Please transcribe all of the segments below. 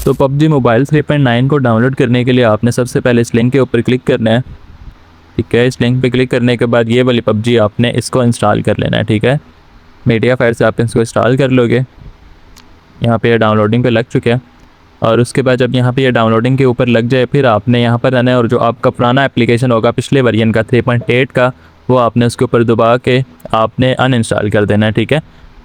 तो PUBG mobile 3.9 को download करने के लिए आपने सबसे पहले इस लिंक के ऊपर क्लिक करना है। ठीक है, इस लिंक पे क्लिक करने के बाद ये वाली PUBG आपने इसको इंस्टॉल कर लेना है। ठीक है, मीडियाफायर से आप इसको इंस्टॉल कर लोगे। यहाँ पे ये डाउनलोडिंग पे लग चुके हैं और उसके बाद जब यहाँ पे ये डाउनलोडिंग के ऊपर लग जाए फिर आपने यहाँ पर आना है और जो आपका पुराना एप्लीकेशन होगा पिछले वर्जन का 3.8 का, वो आपने उसके ऊपर दबा के आपने अनइंस्टॉल कर देना है। ठीक है,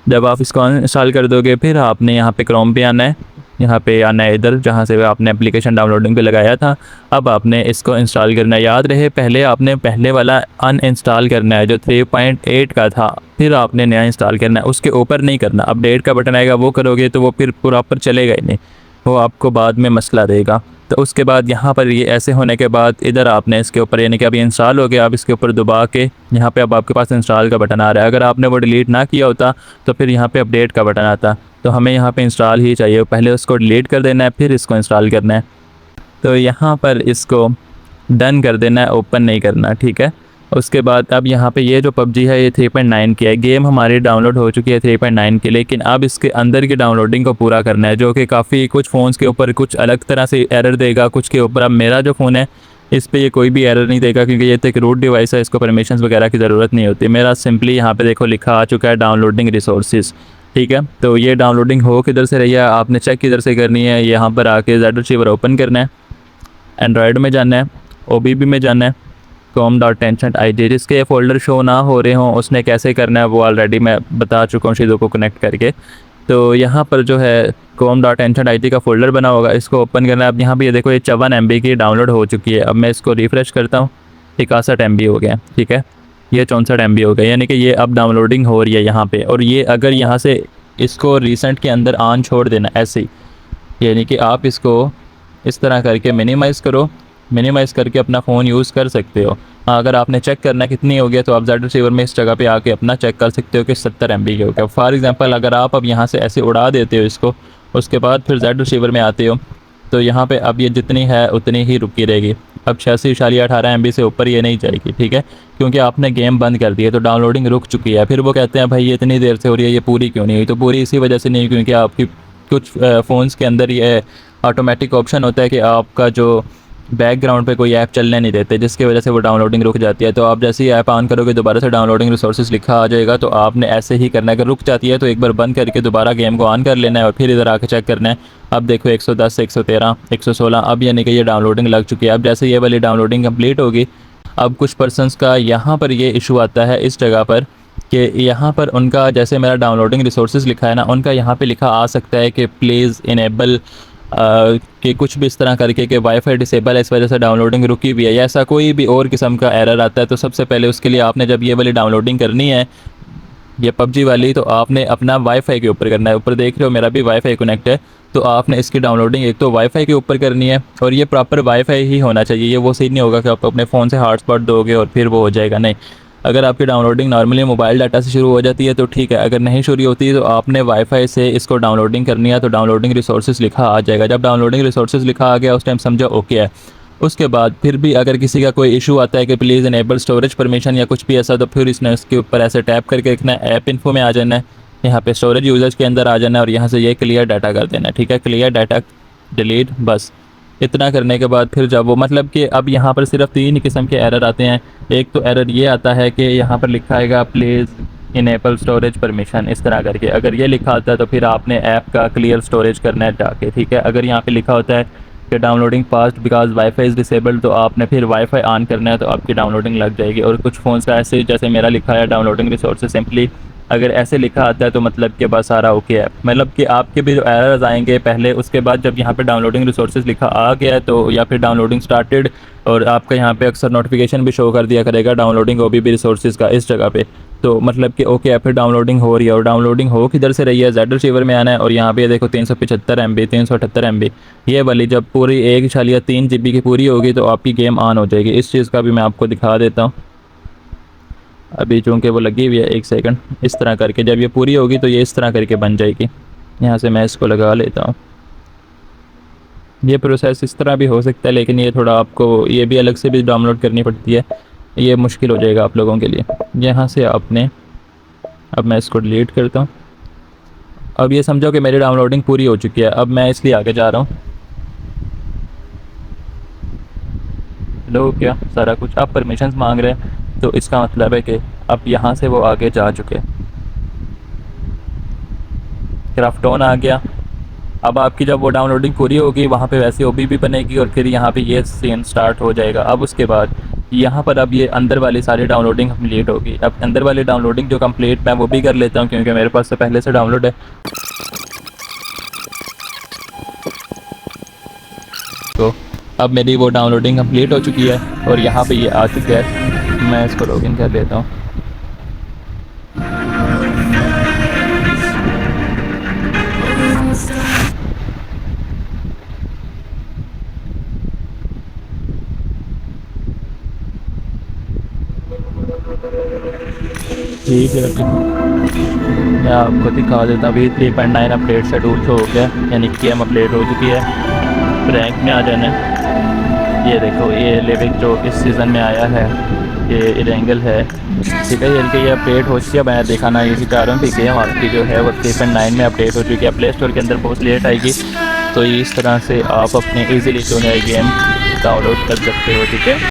जब आप इसको अनइंस्टॉल कर दोगे फिर आपने यहाँ पे क्रोम पे आना है, यहाँ पे आना है इधर जहाँ से आपने एप्लीकेशन डाउनलोडिंग पे लगाया था। अब आपने इसको इंस्टॉल करना है। याद रहे पहले आपने पहले वाला अनइंस्टॉल करना है जो 3.8 का था, फिर आपने नया इंस्टॉल करना है, उसके ऊपर नहीं करना। अपडेट का बटन आएगा वो करोगे तो वो फिर प्रॉपर चलेगा ही नहीं, वो आपको बाद में मसला देगा। तो उसके बाद यहाँ पर ये ऐसे होने के बाद इधर आपने इसके ऊपर यानी कि अभी इंस्टॉल हो गया, आप इसके ऊपर दबा के यहाँ पे अब आपके पास इंस्टॉल का बटन आ रहा है। अगर आपने वो डिलीट ना किया होता तो फिर यहाँ पे अपडेट का बटन आता। तो हमें यहाँ पे इंस्टॉल ही चाहिए, पहले उसको डिलीट कर देना है फिर इसको इंस्टॉल करना है। तो यहाँ पर इसको डन कर देना है, ओपन नहीं करना। ठीक है, उसके बाद अब यहाँ पे ये जो PUBG है ये 3.9 की है। गेम हमारी डाउनलोड हो चुकी है 3.9 की, लेकिन अब इसके अंदर की डाउनलोडिंग को पूरा करना है, जो कि काफ़ी कुछ फ़ोन्स के ऊपर कुछ अलग तरह से एरर देगा, कुछ के ऊपर। अब मेरा जो फ़ोन है इस पर ये कोई भी एरर नहीं देगा क्योंकि ये तो एक रूट डिवाइस है, इसको परमिशंस वगैरह की ज़रूरत नहीं होती। मेरा सिंपली यहाँ पर देखो लिखा आ चुका है डाउनलोडिंग रिसोर्सेज। ठीक है, तो ये डाउनलोडिंग हो किधर से रही है, आपने चेक किधर से करनी है। यहाँ पर आके ज़ेड रिसीवर ओपन करना है, एंड्रॉयड में जाना है, OBB में जाना है, com.tension.id। जिसके फ़ोल्डर शो ना हो रहे हों उसने कैसे करना है वो ऑलरेडी मैं बता चुका हूँ चीज़ों को कनेक्ट करके। तो यहाँ पर जो है com.tension.id का फ़ोल्डर बना होगा, इसको ओपन करना है। अब यहाँ पे ये देखो ये 54 MB की डाउनलोड हो चुकी है। अब मैं इसको रिफ़्रेश करता हूँ, 61 MB हो गया। ठीक है, ये 64 MB हो गया, यानी कि ये अब डाउनलोडिंग हो रही है यहाँ पे। और ये अगर यहाँ से इसको रिसेंट के अंदर ऑन छोड़ देना ऐसे ही, यानी कि आप इसको इस तरह करके मिनिमाइज़ करो, मिनिमाइज़ करके अपना फ़ोन यूज़ कर सकते हो। अगर आपने चेक करना कितनी हो गया तो आप ज़ेड रिसीवर में इस जगह पे आके अपना चेक कर सकते हो कि 70 MB की हो गया। फॉर एग्जांपल अगर आप अब यहाँ से ऐसे उड़ा देते हो इसको, उसके बाद फिर ज़ेड रिसीवर में आते हो तो यहाँ पे अब ये जितनी है उतनी ही रुकी रहेगी। अब 86.18 MB से ऊपर ये नहीं जाएगी। ठीक है, क्योंकि आपने गेम बंद कर दिया तो डाउनलोडिंग रुक चुकी है। फिर वो कहते हैं भाई ये इतनी देर से हो रही है, ये पूरी क्यों नहीं हुई? तो पूरी इसी वजह से नहीं क्योंकि आपकी कुछ फ़ोन्स के अंदर ये ऑटोमेटिक ऑप्शन होता है कि आपका जो बैकग्राउंड पे कोई ऐप चलने नहीं देते, जिसकी वजह से वो डाउनलोडिंग रुक जाती है। तो आप जैसे ही ऐप ऑन करोगे दोबारा से डाउनलोडिंग रिसोर्सेज लिखा आ जाएगा, तो आपने ऐसे ही करना है। अगर रुक जाती है तो एक बार बंद करके दोबारा गेम को ऑन कर लेना है और फिर इधर आके चेक करना है। अब देखो 110, 113, 116, अब यानी कि ये डाउनलोडिंग लग चुकी है। अब जैसे ये वाली डाउनलोडिंग कंप्लीट होगी, अब कुछ पर्सनस का यहाँ पर ये इशू आता है इस जगह पर कि यहाँ पर उनका जैसे मेरा डाउनलोडिंग रिसोर्सेज लिखा है ना, उनका यहाँ पे लिखा आ सकता है कि प्लीज़ इनेबल कि कुछ भी इस तरह करके कि वाईफाई डिसेबल है, इस वजह से डाउनलोडिंग रुकी हुई है, या ऐसा कोई भी और किस्म का एरर आता है। तो सबसे पहले उसके लिए आपने जब ये वाली डाउनलोडिंग करनी है ये PUBG वाली, तो आपने अपना वाईफाई के ऊपर करना है। ऊपर देख रहे हो मेरा भी वाईफाई कनेक्ट है, तो आपने इसकी डाउनलोडिंग एक तो वाईफाई के ऊपर करनी है और ये प्रॉपर वाईफाई ही होना चाहिए। ये वो सही नहीं होगा कि आप अपने फ़ोन से हॉटस्पॉट दोगे और फिर वो हो जाएगा, नहीं। अगर आपकी डाउनलोडिंग नॉर्मली मोबाइल डाटा से शुरू हो जाती है तो ठीक है, अगर नहीं शुरू होती है तो आपने वाईफाई से इसको डाउनलोडिंग करनी है। तो डाउनलोडिंग रिसोर्सेज लिखा आ जाएगा, जब डाउनलोडिंग रिसोर्सेज लिखा आ गया उस टाइम समझो ओके है। उसके बाद फिर भी अगर किसी का कोई इशू आता है कि प्लीज़ इनेबल स्टोरेज परमिशन या कुछ भी ऐसा, तो फिर इसने उसके ऊपर ऐसे टैप करके रखना है, ऐप इन्फो में आ जाना है, यहाँ पे स्टोरेज यूजर्स के अंदर आ जाना है और यहाँ से ये क्लियर डाटा कर देना है। ठीक है, क्लियर डाटा डिलीट, बस इतना करने के बाद फिर जब वो मतलब कि अब यहाँ पर सिर्फ 3 किस्म के एरर आते हैं। एक तो एरर ये आता है कि यहाँ पर लिखा आएगा प्लीज़ इनेबल स्टोरेज परमिशन, इस तरह करके अगर ये लिखा होता है तो फिर आपने ऐप का क्लियर स्टोरेज करना है जाके। ठीक है, अगर यहाँ पे लिखा होता है कि downloading fast because wifi is disabled, तो आपने फिर वाईफाई ऑन करना है तो आपकी डाउनलोडिंग लग जाएगी। और कुछ फ़ोन का ऐसे जैसे मेरा लिखा है डाउनलोडिंग रिसोर्सेज सिंपली, अगर ऐसे लिखा आता है तो मतलब कि बस सारा ओके है। मतलब कि आपके भी जो एरर्स आएंगे पहले, उसके बाद जब यहाँ पे डाउनलोडिंग रिसोर्सेज लिखा आ गया है तो या फिर डाउनलोडिंग स्टार्टेड, और आपका यहाँ पे अक्सर नोटिफिकेशन भी शो कर दिया करेगा डाउनलोडिंग OBB रिसोर्सेज का इस जगह पे, तो मतलब कि ओके है, फिर डाउनलोडिंग हो रही है। और डाउनलोडिंग हो किधर से रही है, ज़ेड रिसीवर में आना है और यहाँ पे देखो 375 MB, 378 MB, ये वाली जब पूरी 1.3 GB की पूरी होगी तो आपकी गेम ऑन हो जाएगी। इस चीज़ का भी मैं आपको दिखा देता हूँ। अभी चूँकि वो लगी हुई है, एक सेकंड, इस तरह करके जब ये पूरी होगी तो ये इस तरह करके बन जाएगी। यहाँ से मैं इसको लगा लेता हूँ। ये प्रोसेस इस तरह भी हो सकता है, लेकिन ये थोड़ा आपको ये भी अलग से भी डाउनलोड करनी पड़ती है, ये मुश्किल हो जाएगा आप लोगों के लिए। यहाँ से आपने, अब मैं इसको डिलीट करता हूँ। अब ये समझो कि मेरी डाउनलोडिंग पूरी हो चुकी है। अब मैं इसलिए आगे जा रहा हूँ लो क्या सारा कुछ। आप परमिशंस मांग रहे हैं तो इसका मतलब है कि अब यहाँ से वो आगे जा चुके। क्राफ्टोन आ गया। अब आपकी जब वो डाउनलोडिंग पूरी होगी वहाँ पे वैसे ओबी भी बनेगी और फिर यहाँ पे ये सीन स्टार्ट हो जाएगा। अब उसके बाद यहाँ पर अब ये अंदर वाली सारी डाउनलोडिंग कंप्लीट होगी। अब अंदर वाली डाउनलोडिंग जो कंप्लीट मैं वो भी कर लेता हूँ क्योंकि मेरे पास तो पहले से डाउनलोड है। तो अब मेरी वो डाउनलोडिंग कंप्लीट हो चुकी है और यहाँ पे ये आ चुका है। मैं इसको लॉगिन कर लेता हूँ। ठीक है मैं आपको दिखा देता हूँ। अभी 3.9 अपडेट शेड्यूल हो गया यानी कि गेम अपडेट हो चुकी है। रैंक में आ जाना है। ये देखो ये लिविक जो इस सीज़न में आया है ये इरेंगल है। ठीक है ये अपडेट हो चुकी है। मैं दिखाना यही चाह रहा हूँ कि गेम आपकी जो है वो 3.9 में अपडेट हो चुकी है। प्ले स्टोर के अंदर बहुत लेट आएगी। तो इस तरह से आप अपने ईज़िली जो है गेम डाउनलोड कर सकते हो। ठीक है।